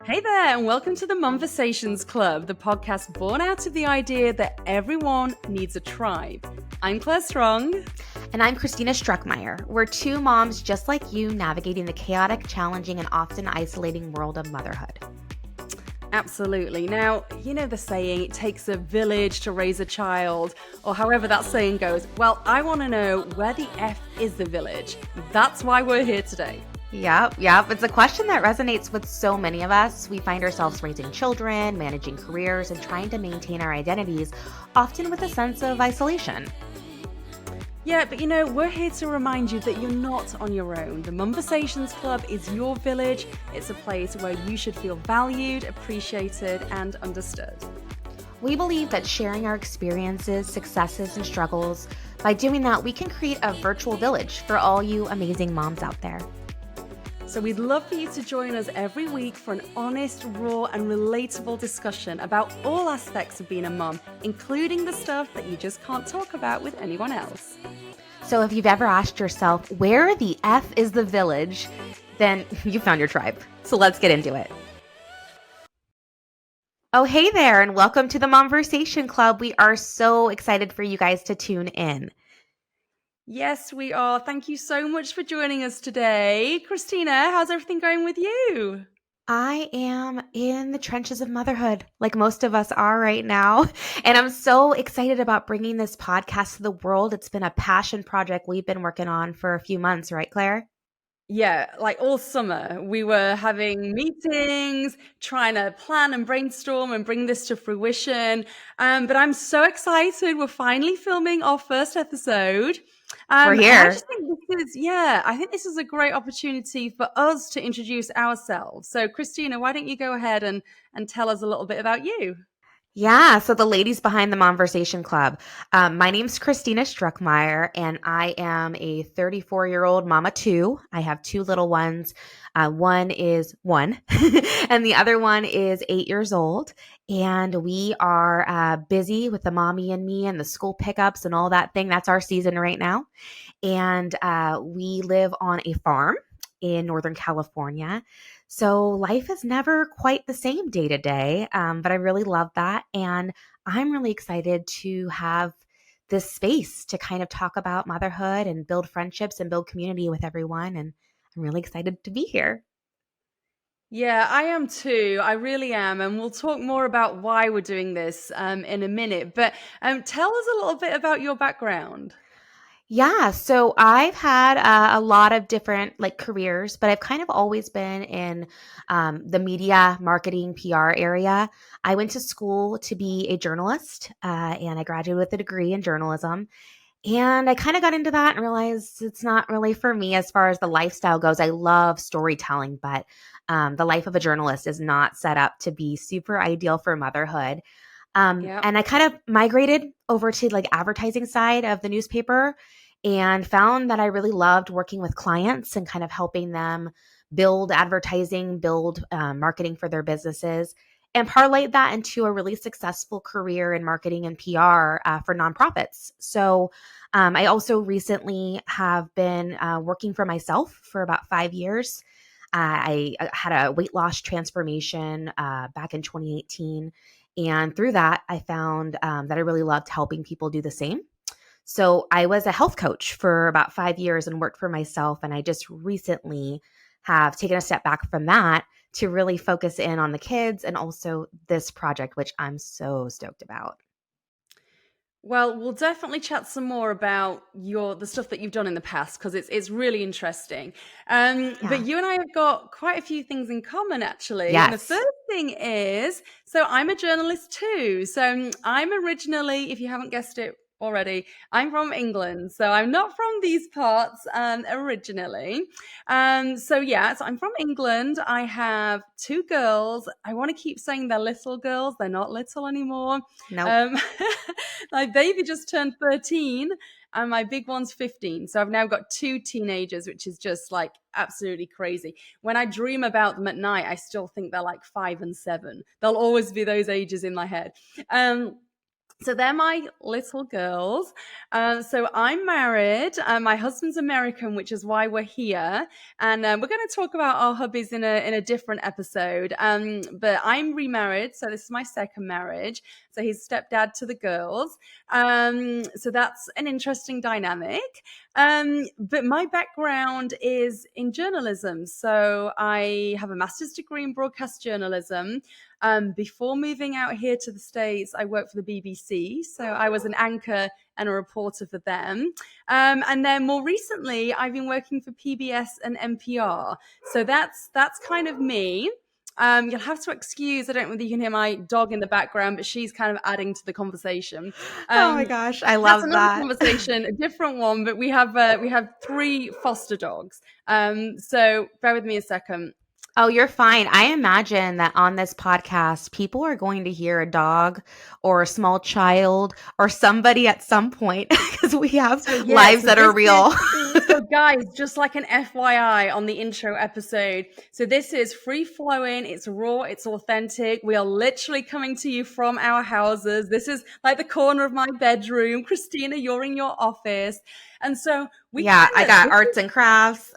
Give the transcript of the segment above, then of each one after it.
Hey there, and welcome to the Momversations Club, the podcast born out of the idea that everyone needs a tribe. I'm Claire Strong. And I'm Christina Struckmeyer. We're two moms just like you navigating the chaotic, challenging, and often isolating world of motherhood. Absolutely. Now, you know the saying, it takes a village to raise a child, or however that saying goes. Well, I want to know where the F is the village. That's why we're here today. Yep. It's a question that resonates with so many of us. We find ourselves raising children, managing careers, and trying to maintain our identities, often with a sense of isolation. Yeah, but we're here to remind you that you're not on your own. The Momversations Club is your village. It's a place where you should feel valued, appreciated, and understood. We believe that sharing our experiences, successes, and struggles, by doing that, we can create a virtual village for all you amazing moms out there. So we'd love for you to join us every week for an honest, raw, and relatable discussion about all aspects of being a mom, including the stuff that you just can't talk about with anyone else. So if you've ever asked yourself, where the F is the village, then you found your tribe. So let's get into it. Oh, hey there, and welcome to the Momversation Club. We are so excited for you guys to tune in. Yes, we are. Thank you so much for joining us today. Christina, how's everything going with you? I am in the trenches of motherhood, like most of us are right now. And I'm so excited about bringing this podcast to the world. It's been a passion project we've been working on for a few months, right, Claire? Yeah, like all summer, we were having meetings, trying to plan and brainstorm and bring this to fruition. But I'm so excited. We're finally filming our first episode. We're here. And I just think I think this is a great opportunity for us to introduce ourselves. So, Christina, why don't you go ahead and tell us a little bit about you? Yeah, so the ladies behind the Momversation Club. My name's Christina Struckmeyer, and I am a 34-year-old mama too. I have two little ones. One is one, and the other one is 8 years old. And we are busy with the mommy and me and the school pickups and all that thing. That's our season right now. And we live on a farm in Northern California. So life is never quite the same day to day, but I really love that. And I'm really excited to have this space to kind of talk about motherhood and build friendships and build community with everyone. And I'm really excited to be here. Yeah, I am too. I really am. And we'll talk more about why we're doing this in a minute. But tell us a little bit about your background. Yeah, so I've had a lot of different careers, but I've kind of always been in the media, marketing, PR area. I went to school to be a journalist, and I graduated with a degree in journalism. And I kind of got into that and realized it's not really for me as far as the lifestyle goes. I love storytelling, but the life of a journalist is not set up to be super ideal for motherhood. Yeah. And I kind of migrated over to advertising side of the newspaper and found that I really loved working with clients and kind of helping them build advertising, build marketing for their businesses, and parlayed that into a really successful career in marketing and PR for nonprofits. So I also recently have been working for myself for about 5 years. I had a weight loss transformation back in 2018. And through that, I found that I really loved helping people do the same. So I was a health coach for about 5 years and worked for myself. And I just recently have taken a step back from that to really focus in on the kids and also this project, which I'm so stoked about. Well, we'll definitely chat some more about the stuff that you've done in the past because it's really interesting. But you and I have got quite a few things in common, actually. Yes. And the first thing is, so I'm a journalist too. So I'm originally, if you haven't guessed it already, I'm from England. So I'm not from these parts originally. So I'm from England. I have two girls. I want to keep saying they're little girls. They're not little anymore. Nope. My baby just turned 13 and my big one's 15. So I've now got two teenagers, which is just absolutely crazy. When I dream about them at night, I still think they're 5 and 7. They'll always be those ages in my head. So they're my little girls. So I'm married. My husband's American, which is why we're here, and we're going to talk about our hobbies in a different episode. But I'm remarried, so this is my second marriage. So he's stepdad to the girls. So that's an interesting dynamic. But my background is in journalism. So I have a master's degree in broadcast journalism. Before moving out here to the States, I worked for the BBC. So I was an anchor and a reporter for them. And then more recently, I've been working for PBS and NPR. So that's kind of me. You'll have to excuse, I don't know whether you can hear my dog in the background, but she's kind of adding to the conversation. Oh my Um, gosh, I that's love another that. conversation, a different one, but we have three foster dogs. So bear with me a second. Oh, you're fine. I imagine that on this podcast, people are going to hear a dog or a small child or somebody at some point because we have So yeah, lives so that are this is real. so guys, just like an FYI on the intro episode. So this is free flowing, it's raw, it's authentic. We are literally coming to you from our houses. This is like the corner of my bedroom. Christina, you're in your office. And so we Yeah, I kind of got arts and crafts.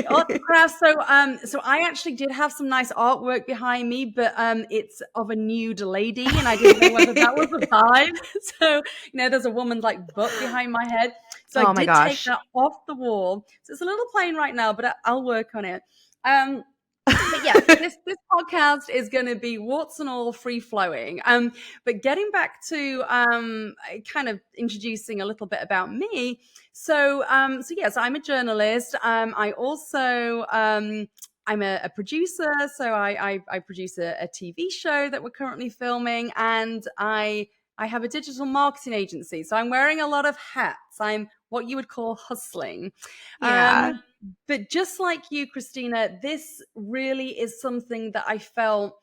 art and crafts. So I actually did have some nice artwork behind me, but it's of a nude lady, and I didn't know whether that was a vibe. So there's a woman's like butt behind my head. So I Oh my did take gosh. that off the wall. So it's a little plain right now, but I'll work on it. Um, but yeah, so this podcast is going to be warts and all free flowing. But getting back to kind of introducing a little bit about me. So yes, I'm a journalist. I also I'm a producer, so I produce a TV show that we're currently filming, and I have a digital marketing agency. So I'm wearing a lot of hats. I'm what you would call hustling. Yeah. But just like you, Christina, this really is something that I felt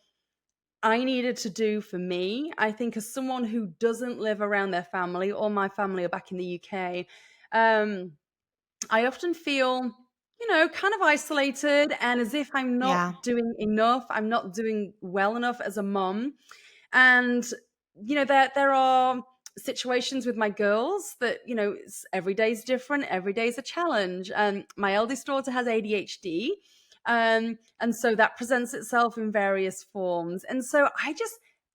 I needed to do for me. I think, as someone who doesn't live around their family, or my family are back in the UK, um, I often feel, kind of isolated and as if I'm Yeah. not doing enough. I'm not doing well enough as a mom. And there are situations with my girls that every day's different, every day's a challenge. My eldest daughter has ADHD, and so that presents itself in various forms. And so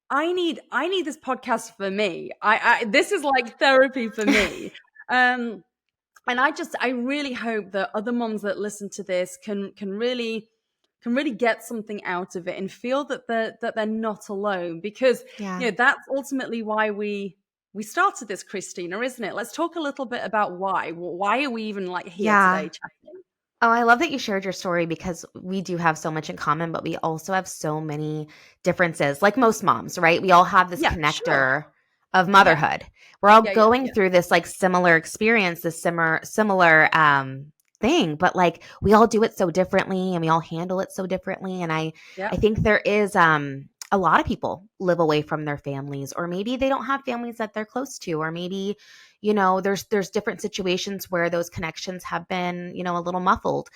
I need this podcast for me. I This is like therapy for me. um and I really hope that other moms that listen to this can really get something out of it and feel that they're not alone, because Yeah. that's ultimately why we started this, Christina, isn't it? Let's talk a little bit about why are we even like here Yeah. today chatting. Oh, I love that you shared your story because we do have so much in common, but we also have so many differences. Like most moms, right? We all have this Yeah, sure. connector of Yeah, motherhood. We're all yeah, yeah, going yeah, through this like similar experience, this similar thing, but like we all do it so differently and we all handle it so differently. And I yeah. think there is a lot of people live away from their families, or maybe they don't have families that they're close to, or maybe there's different situations where those connections have been a little muffled.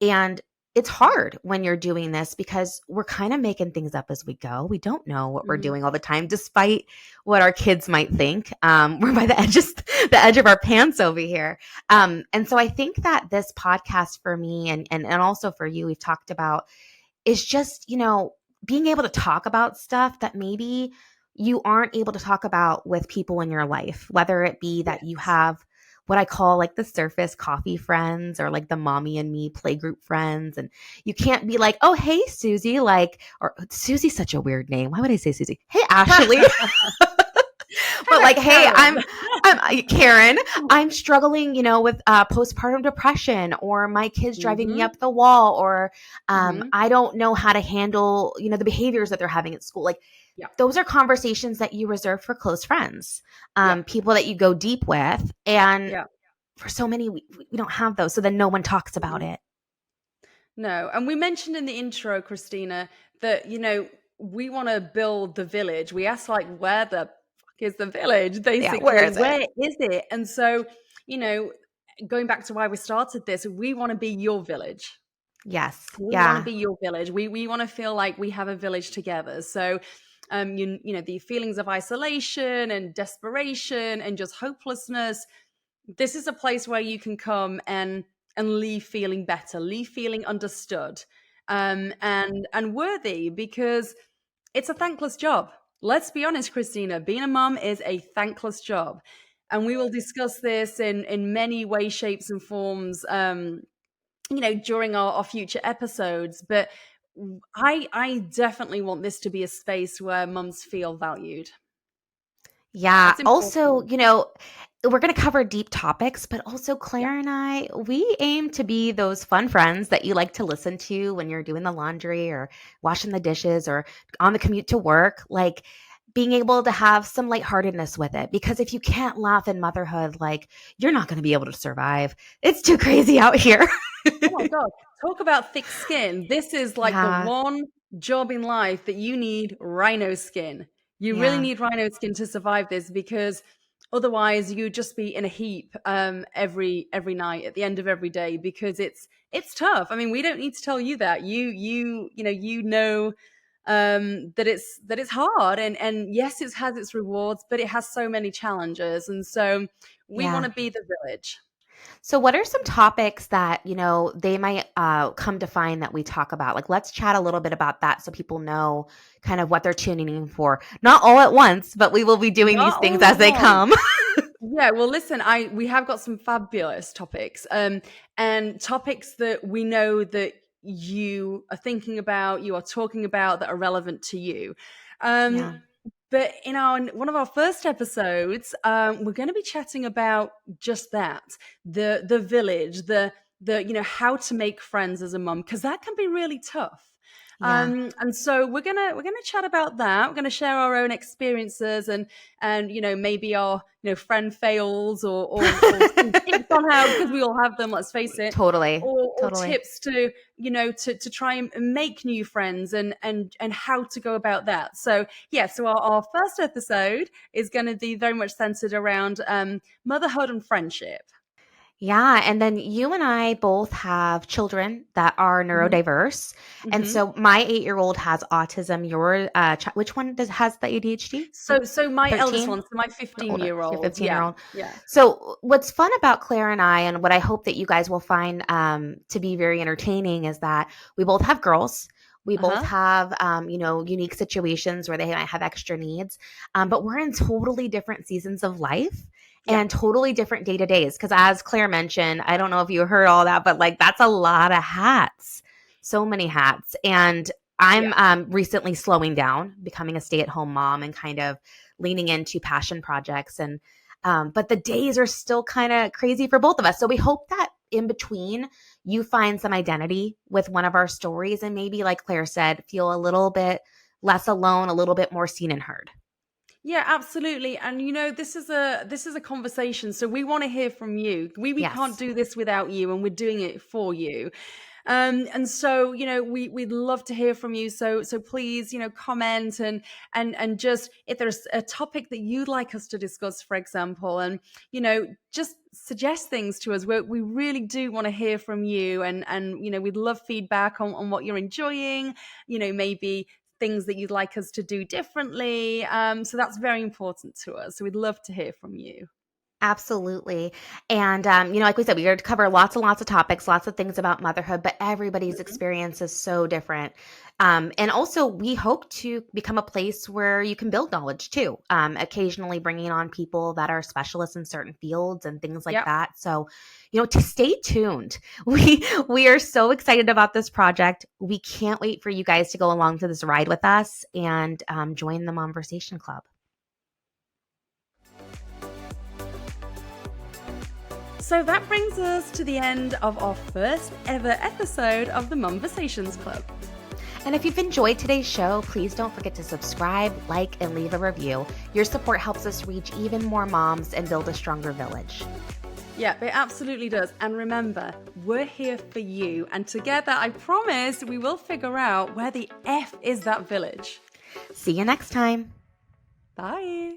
And it's hard when you're doing this because we're kind of making things up as we go. We don't know what we're Hmm. doing all the time, despite what our kids might think. We're by the edge of our pants over here. And so I think that this podcast for me, and also for you, we've talked about, is just, being able to talk about stuff that maybe you aren't able to talk about with people in your life, whether it be that you Yes. have what I call like the surface coffee friends, or like the mommy and me playgroup friends. And you can't be like, oh, hey, Susie, like, or Susie's such a weird name. Why would I say Susie? Hey, Ashley. How But about like, hey, Karen? I'm Karen. I'm struggling, with postpartum depression, or my kids driving me Hmm. up the wall, or Hmm. I don't know how to handle, the behaviors that they're having at school. Like, Yeah, those are conversations that you reserve for close friends, yeah, people that you go deep with, and yeah. for so many, we don't have those. So then no one talks about Mhm. it. No, and we mentioned in the intro, Christina, that we want to build the village. We asked, like, where the fuck is the village? Yeah, where Basically, is it? where is it? And so, you know, going back to why we started this, we want to be your village. Yes. We want to Yeah. be your village. We want to feel like we have a village together. So the feelings of isolation and desperation and just hopelessness, this is a place where you can come and leave feeling better, leave feeling understood, and worthy, because it's a thankless job. Let's be honest, Christina, being a mom is a thankless job. And we will discuss this in many ways, shapes, and forms, during our future episodes. But I definitely want this to be a space where mums feel valued. Yeah. That's Also, important. we're going to cover deep topics, but also Yeah. Claire and I, we aim to be those fun friends that you like to listen to when you're doing the laundry or washing the dishes or on the commute to work. Like being able to have some lightheartedness with it. Because if you can't laugh in motherhood, like you're not going to be able to survive. It's too crazy out here. Oh my God. Talk about thick skin. This is like the Yeah. one job in life that you need rhino skin. You really Yeah. need rhino skin to survive this, because otherwise you'd just be in a heap every night at the end of every day, because it's tough. I mean, we don't need to tell you that. That it's hard, and yes, it has its rewards, but it has so many challenges. And so we want Yeah. to be the village. So, what are some topics that, they might come to find that we talk about? Like, let's chat a little bit about that so people know kind of what they're tuning in for. Not all at once, but we will be doing these Not things all as at they once. come. Yeah, well, listen, we have got some fabulous topics, and topics that we know that you are thinking about, you are talking about, that are relevant to you. Yeah. But in one of our first episodes, we're going to be chatting about just that, the village, the how to make friends as a mum, because that can be really tough. Yeah. And so we're gonna chat about that. We're gonna share our own experiences, and maybe our friend fails, or some tips on how, because we all have them, let's face it, Totally. or Totally. tips to to try and make new friends, and how to go about that. So yeah, so our first episode is going to be very much centered around motherhood and friendship. Yeah, and then you and I both have children that are Hmm. neurodiverse, and Hmm. so my 8-year-old has autism. Your which one has the ADHD? So my eldest 13? one, so my The 15 older, year your old, 15-year yeah, old. yeah. So what's fun about Claire and I, and what I hope that you guys will find to be very entertaining, is that we both have girls. We both Uh-huh. have, unique situations where they might have extra needs, but we're in totally different seasons of life Yeah. and totally different day to days. Because as Claire mentioned, I don't know if you heard all that, but like that's a lot of hats, so many hats. And I'm Yeah. recently slowing down, becoming a stay-at-home mom, and kind of leaning into passion projects. And but the days are still kind of crazy for both of us. So we hope that in between you find some identity with one of our stories, and maybe, like Claire said, feel a little bit less alone, a little bit more seen and heard. Yeah, absolutely. And this is a conversation. So we want to hear from you. We can't Yes, do this without you, and we're doing it for you. And so we'd love to hear from you. So please comment, and just, if there's a topic that you'd like us to discuss, for example, and just suggest things to us. We really do want to hear from you, and we'd love feedback on what you're enjoying. Maybe things that you'd like us to do differently. So that's very important to us. So we'd love to hear from you. absolutely. And, like we said, we are to cover lots and lots of topics, lots of things about motherhood, but everybody's Mhm. experience is so different. And also, we hope to become a place where you can build knowledge too, occasionally bringing on people that are specialists in certain fields and things like Yep. that. So, to stay tuned. We are so excited about this project. We can't wait for you guys to go along to this ride with us and join the Momversation Club. So that brings us to the end of our first ever episode of the Momversations Club. And if you've enjoyed today's show, please don't forget to subscribe, like, and leave a review. Your support helps us reach even more moms and build a stronger village. Yeah, it absolutely does. And remember, we're here for you. And together, I promise, we will figure out where the F is that village. See you next time. Bye.